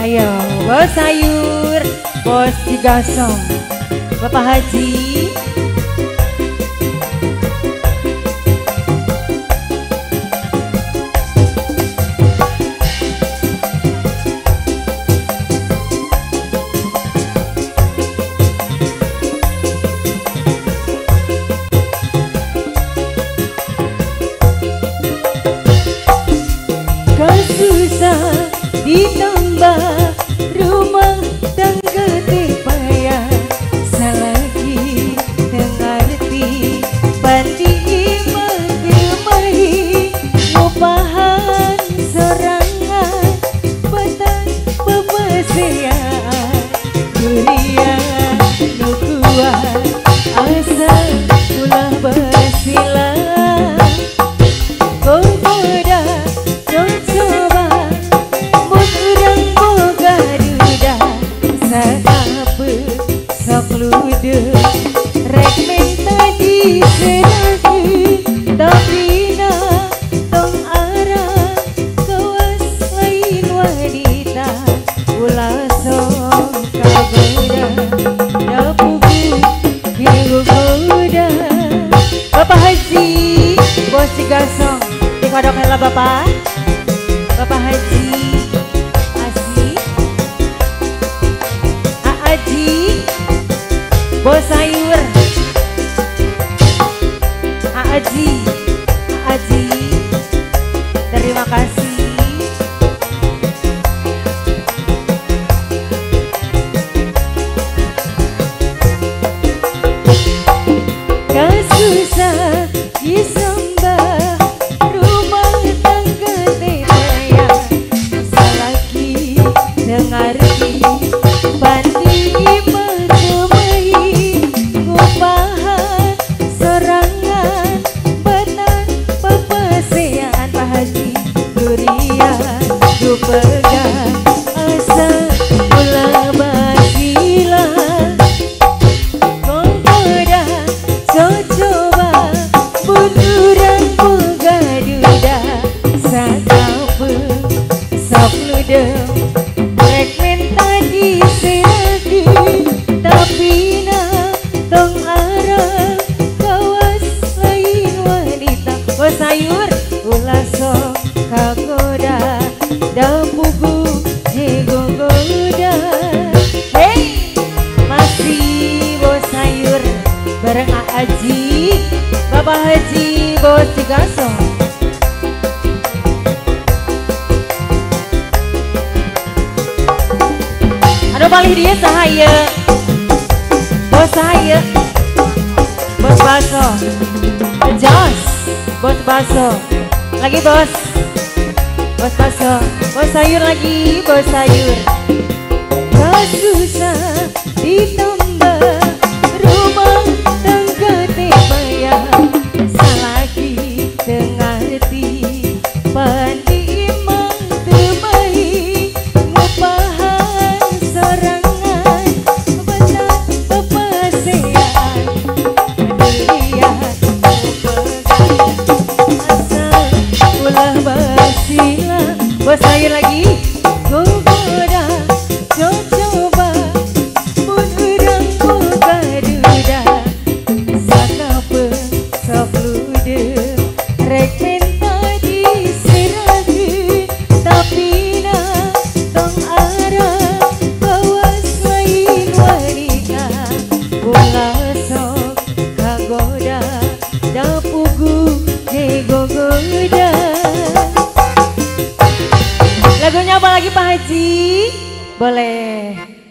Ayo, bos sayur, bos digasong, Bapak Haji. Susah ditambah rumah tangga payah selagi mengerti pandi menggemahi ngupahan sorangan batang pepesian durian nukuan asal ulah bersilang komoda coba mun urang boga duda saapa sok lude rek minta diseragi tapi na tong arah kawas lain wanita ulah sok kagoda dapuku bingung goda. Bapak Haji bos digasong dikodok hela Bapak Haji Asih Haji bos sayur Haji terima kasih. Kasusah disembah rumah tangga tepaya salaki dengarti pandi mengemai ngupahan sorangan batang pepesean Pak Haji durian dupegang asal ulah basilah komoda coba bunuran boga duda sakape sok lude rek minta diseragi tapi na tong arah kawas lain wanita bos sayur ulah sok kagoda dapuku jegogoda. Hey masih bos sayur bareng Haji Bapak Haji bos digasong. Aduh paling dia sahaya bos saya bos baso jos bos baso lagi bos baso bos sayur lagi bos sayur. Kasusah ditambah rumah tangga tepaya salagi dengarti pandi mengemai ngupahan sorangan batang pepesean durian nupegang asal ulah basilah bos sayur lagi gogoda coba mun urang boga duda sakape sok lude rek minta diseragi tapi na tong arah kawas lain wanita ulah sok kagoda dapuku jegogoda. Lagunya apa lagi Pak Haji? Boleh.